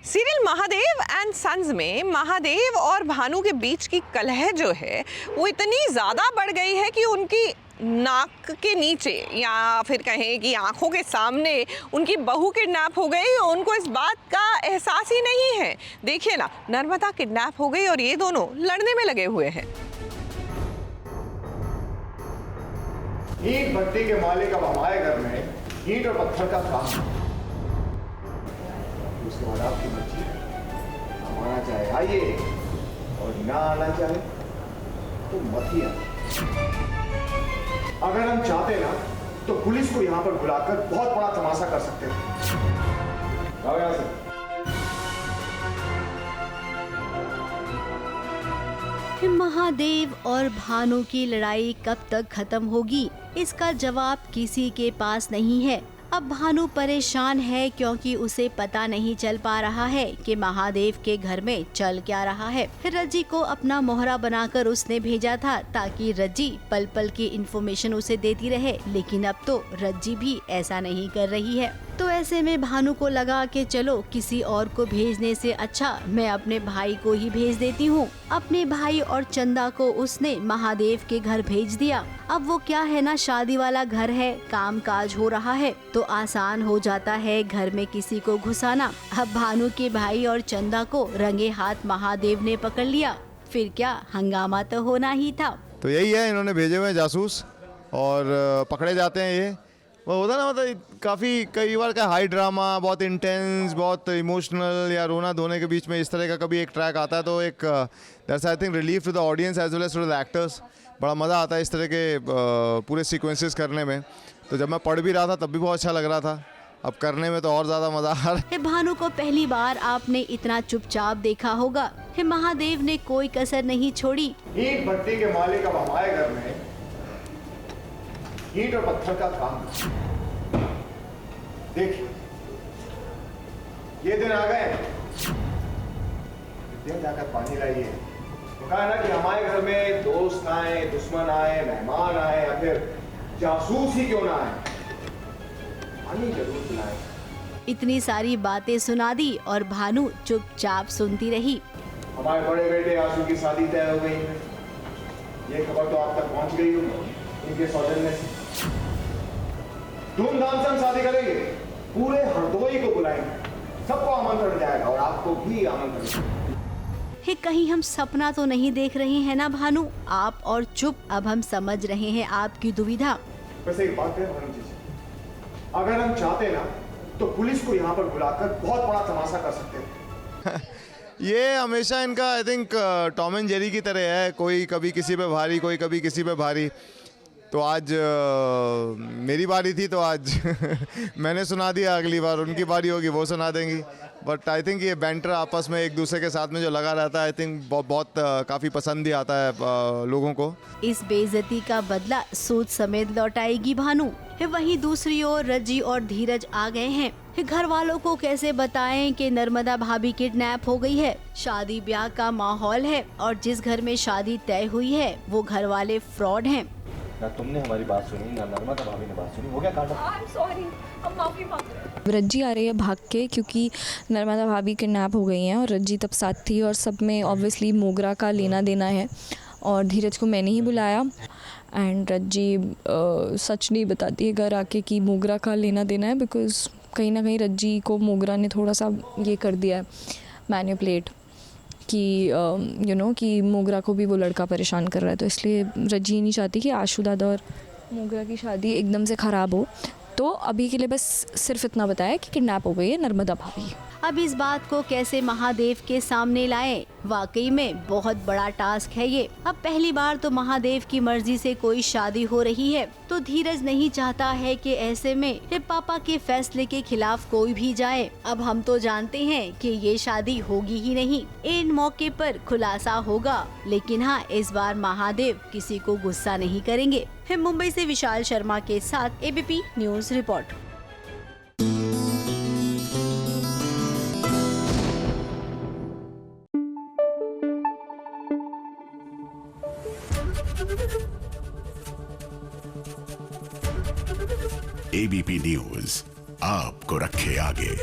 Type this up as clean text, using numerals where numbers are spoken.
Serial Mahadev and sons में महादेव और भानु के बीच की कलह जो है वो इतनी ज़्यादा बढ़ गई है कि उनकी नाक के नीचे या फिर कहें कि आंखों के सामने उनकी बहू किडनैप हो गई। उनको इस बात का एहसास ही नहीं है। देखिए ना, नर्मदा किडनैप हो गई और ये दोनों लड़ने में लगे हुए हैं। ईंट भट्टी के मालिक अब हमारे घर में ईंट और पत्थर का काम। उसके बाद आपकी मर्जी, हम आना चाहे आइए और ना आना चाहे तो मत ही आइए। अगर हम चाहते ना तो पुलिस को यहां पर बुलाकर बहुत बड़ा तमाशा कर सकते थे। आओ यहां से। महादेव और भानु की लड़ाई कब तक खत्म होगी, इसका जवाब किसी के पास नहीं है। अब भानु परेशान है क्योंकि उसे पता नहीं चल पा रहा है कि महादेव के घर में चल क्या रहा है। रज्जी को अपना मोहरा बनाकर उसने भेजा था ताकि रज्जी पल पल की इन्फॉर्मेशन उसे देती रहे, लेकिन अब तो रज्जी भी ऐसा नहीं कर रही है। तो ऐसे में भानु को लगा कि चलो किसी और को भेजने से अच्छा मैं अपने भाई को ही भेज देती हूँ। अपने भाई और चंदा को उसने महादेव के घर भेज दिया। अब वो क्या है ना, शादी वाला घर है, काम काज हो रहा है तो आसान हो जाता है घर में किसी को घुसाना। अब भानु के भाई और चंदा को रंगे हाथ महादेव ने पकड़ लिया। फिर क्या, हंगामा तो होना ही था। तो यही है, इन्होंने भेजे हुए जासूस और पकड़े जाते हैं। ये वो होता ना, मतलब काफ़ी कई बार का हाई ड्रामा, बहुत इंटेंस, बहुत इमोशनल या रोना धोने के बीच में इस तरह का कभी एक ट्रैक आता है तो एक that's I think relief to the audience as well as to the actors. बड़ा मज़ा आता है इस तरह के पूरे सीक्वेंसेस करने में। तो जब मैं पढ़ भी रहा था तब भी बहुत अच्छा लग रहा था, अब करने में तो और ज़्यादा मज़ा आ रहा है। भानु को पहली बार आपने इतना चुपचाप देखा होगा। महादेव ने कोई कसर नहीं छोड़ी। ईंट भट्टी के मालिक अब हमारे घर में ईंट और पत्थर का काम। देखिए, ये दिन आ गए, दिन जाकर पानी लाइए। तो कहा ना कि हमारे घर में दोस्त आए, दुश्मन आए, मेहमान आए या फिर जासूस ही क्यों ना आए, पानी जरूर पिलाए। इतनी सारी बातें सुना दी और भानु चुपचाप सुनती रही। हमारे बड़े बेटे आशु की शादी तय हो गई है। ये खबर तो आप तक पहुंच गई होगी इनके सौजन्य से। धूमधाम से हम शादी करेंगे, पूरे हरदोई को बुलाएंगे, सबको आमंत्रण जाएगा और आपको भी आमंत्रण। कहीं हम सपना तो नहीं देख रहे हैं ना भानु? आप और चुप, अब हम समझ रहे हैं आपकी दुविधा। वैसे एक बात है भानु जी, अगर हम चाहते ना तो पुलिस को यहाँ पर बुलाकर बहुत बड़ा तमाशा कर सकते थे। ये हमेशा इनका I think Tom and Jerry की तरह है, कोई कभी किसी पे भारी, कोई कभी किसी पे भारी। तो आज मेरी बारी थी तो आज मैंने सुना दिया, अगली बार उनकी बारी होगी वो सुना देंगी। बट आई थिंक ये बैंटर आपस में एक दूसरे के साथ में जो लगा रहता है, आई थिंक बहुत काफ़ी पसंद ही आता है लोगों को। इस बेइज्जती का बदला सूद समेत लौटाएगी भानु। वहीं दूसरी ओर रज्जी और धीरज आ गए हैं। घर वालों को कैसे बताएं कि नर्मदा भाभी किडनैप हो गई है। शादी ब्याह का माहौल है और जिस घर में शादी तय हुई है वो घर वाले फ्रॉड हैं। ना तुमने हमारी बात सुनी, ना नर्मदा भाभी ने बात सुनी। हो गया कांड। आई एम सॉरी, हम माफी मांग रहे हैं। रज्जी आ रही है भाग के क्योंकि नर्मदा भाभी किडनैप हो गई हैं और रज्जी तब साथ थी और सब में ऑब्वियसली मोगरा का लेना देना है और धीरज को मैंने ही बुलाया। एंड रज्जी सच नहीं बताती है घर आके कि मोगरा का लेना देना है, बिकॉज कहीं ना कहीं रज्जी को मोगरा ने थोड़ा सा ये कर दिया है मैनिपुलेट कि यू नो कि मोगरा को भी वो लड़का परेशान कर रहा है। तो इसलिए रज्जी नहीं चाहती कि आशु दादा और मोगरा की शादी एकदम से ख़राब हो। तो अभी के लिए बस सिर्फ इतना बताया कि किडनैप हो गई है नर्मदा भाभी। अब इस बात को कैसे महादेव के सामने लाएं? वाकई में बहुत बड़ा टास्क है ये। अब पहली बार तो महादेव की मर्जी से कोई शादी हो रही है, तो धीरज नहीं चाहता है कि ऐसे में पापा के फैसले के खिलाफ कोई भी जाए। अब हम तो जानते हैं कि ये शादी होगी ही नहीं, इन मौके पर खुलासा होगा। लेकिन हाँ, इस बार महादेव किसी को गुस्सा नहीं करेंगे। मुंबई से विशाल शर्मा के साथ ABP news report. ABP news आपको रखे आगे।